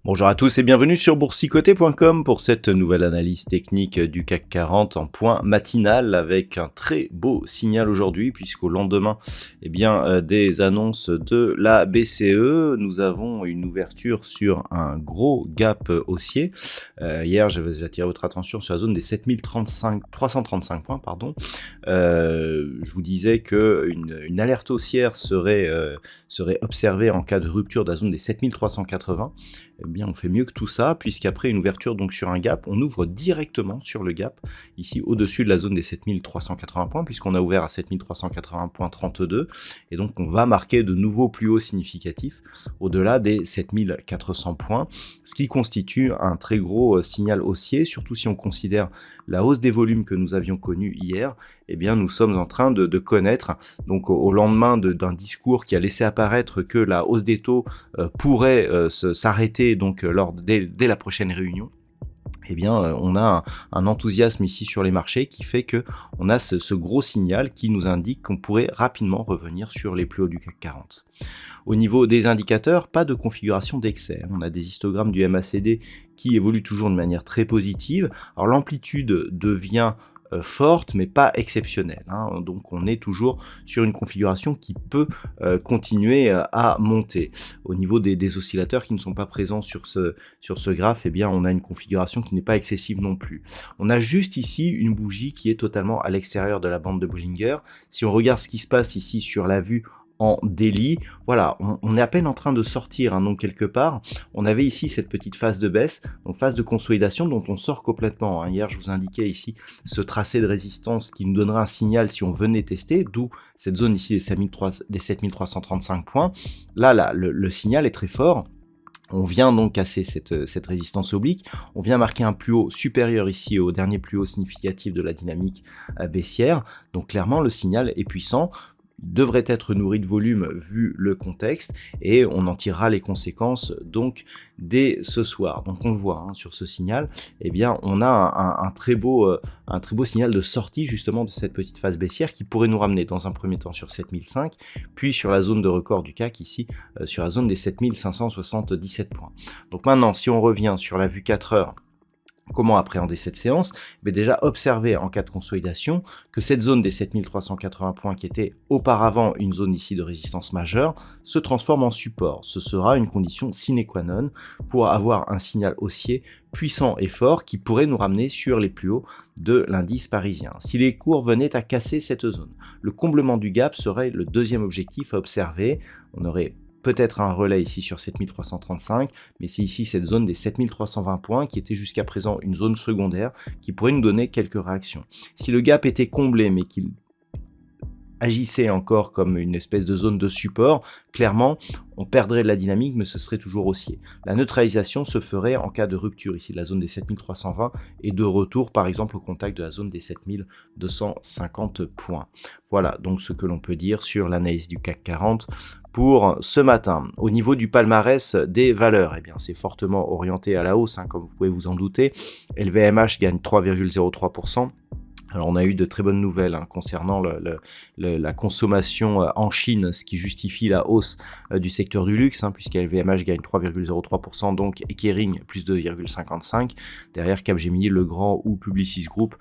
Bonjour à tous et bienvenue sur boursicoté.com pour cette nouvelle analyse technique du CAC 40 en point matinal avec un très beau signal aujourd'hui puisqu'au lendemain des annonces de la BCE, nous avons une ouverture sur un gros gap haussier. Hier, j'ai attiré votre attention sur la zone des 7335 points. Je vous disais qu'une alerte haussière serait observée en cas de rupture de la zone des 7380. Eh bien, on fait mieux que tout ça, puisqu'après une ouverture donc sur un gap, on ouvre directement sur le gap, ici au-dessus de la zone des 7380 points, puisqu'on a ouvert à 7380.32, et donc on va marquer de nouveaux plus hauts significatifs au-delà des 7400 points, ce qui constitue un très gros signal haussier, surtout si on considère la hausse des volumes que nous avions connue hier. Eh bien, nous sommes en train de connaître, donc au lendemain d'un discours qui a laissé apparaître que la hausse des taux pourrait s'arrêter donc dès la prochaine réunion. Eh bien, on a un enthousiasme ici sur les marchés qui fait que on a ce gros signal qui nous indique qu'on pourrait rapidement revenir sur les plus hauts du CAC 40. Au niveau des indicateurs, pas de configuration d'excès. On a des histogrammes du MACD qui évoluent toujours de manière très positive. Alors l'amplitude devient forte mais pas exceptionnelle, donc on est toujours sur une configuration qui peut continuer à monter. Au niveau des oscillateurs qui ne sont pas présents sur ce graphe, eh bien on a une configuration qui n'est pas excessive non plus. On a juste ici une bougie qui est totalement à l'extérieur de la bande de Bollinger. Si on regarde ce qui se passe ici sur la vue en daily, voilà, on est à peine en train de sortir, donc quelque part, on avait ici cette petite phase de baisse, donc phase de consolidation dont on sort complètement. Hier, je vous indiquais ici ce tracé de résistance qui nous donnera un signal si on venait tester, d'où cette zone ici des 7335 points. Là, le signal est très fort. On vient donc casser cette résistance oblique, on vient marquer un plus haut supérieur ici au dernier plus haut significatif de la dynamique baissière, donc clairement le signal est puissant, devrait être nourri de volume vu le contexte et on en tirera les conséquences donc dès ce soir. Donc on le voit sur ce signal, eh bien on a un très beau signal de sortie justement de cette petite phase baissière qui pourrait nous ramener dans un premier temps sur 7005 puis sur la zone de record du CAC ici sur la zone des 7577 points. Donc maintenant si on revient sur la vue 4 heures, comment appréhender cette séance? Déjà observer en cas de consolidation que cette zone des 7380 points qui était auparavant une zone ici de résistance majeure se transforme en support. Ce sera une condition sine qua non pour avoir un signal haussier puissant et fort qui pourrait nous ramener sur les plus hauts de l'indice parisien. Si les cours venaient à casser cette zone, le comblement du gap serait le deuxième objectif à observer. On aurait peut-être un relais ici sur 7335, mais c'est ici cette zone des 7320 points qui était jusqu'à présent une zone secondaire qui pourrait nous donner quelques réactions. Si le gap était comblé mais qu'il agissait encore comme une espèce de zone de support, clairement, on perdrait de la dynamique, mais ce serait toujours haussier. La neutralisation se ferait en cas de rupture ici de la zone des 7320 et de retour, par exemple, au contact de la zone des 7250 points. Voilà donc ce que l'on peut dire sur l'analyse du CAC 40 pour ce matin. Au niveau du palmarès des valeurs, eh bien c'est fortement orienté à la hausse, comme vous pouvez vous en douter. LVMH gagne 3,03%. Alors on a eu de très bonnes nouvelles concernant la consommation en Chine, ce qui justifie la hausse du secteur du luxe, puisqu'LVMH gagne 3,03%, donc et Kering plus 2,55%. Derrière Capgemini, Legrand ou Publicis Group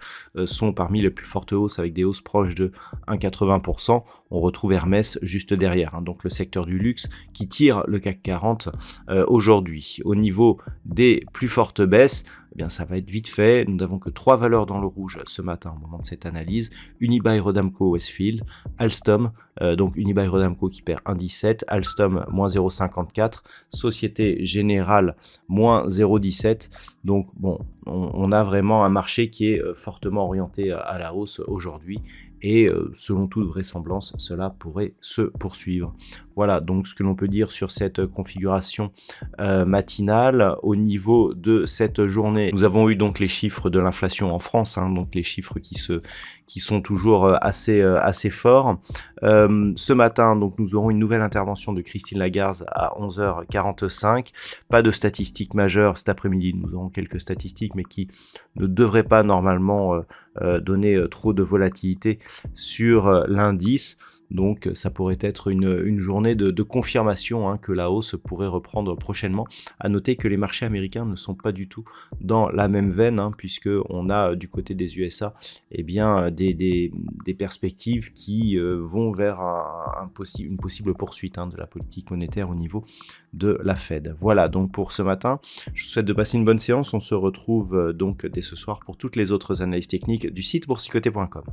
sont parmi les plus fortes hausses avec des hausses proches de 1,80%. On retrouve Hermès juste derrière, donc le secteur du luxe qui tire le CAC 40 aujourd'hui. Au niveau des plus fortes baisses, eh bien ça va être vite fait. Nous n'avons que 3 valeurs dans le rouge ce matin au moment de cette analyse. Unibail-Rodamco-Westfield, Alstom, donc Unibail-Rodamco qui perd 1,17, Alstom moins 0,54, Société Générale moins 0,17. Donc bon, on a vraiment un marché qui est fortement orienté à la hausse aujourd'hui et selon toute vraisemblance, cela pourrait se poursuivre. Voilà donc ce que l'on peut dire sur cette configuration matinale. Au niveau de cette journée, nous avons eu donc les chiffres de l'inflation en France, hein, donc les chiffres qui sont toujours assez forts. Ce matin, donc, nous aurons une nouvelle intervention de Christine Lagarde à 11h45. Pas de statistiques majeures cet après-midi. Nous aurons quelques statistiques, mais qui ne devraient pas normalement donner trop de volatilité sur l'indice. Donc ça pourrait être une journée de confirmation, hein, que la hausse pourrait reprendre prochainement. À noter que les marchés américains ne sont pas du tout dans la même veine, hein, puisque on a du côté des USA eh bien, des perspectives qui vont vers une possible poursuite, hein, de la politique monétaire au niveau de la Fed. Voilà donc pour ce matin. Je vous souhaite de passer une bonne séance. On se retrouve donc dès ce soir pour toutes les autres analyses techniques du site boursicoté.com.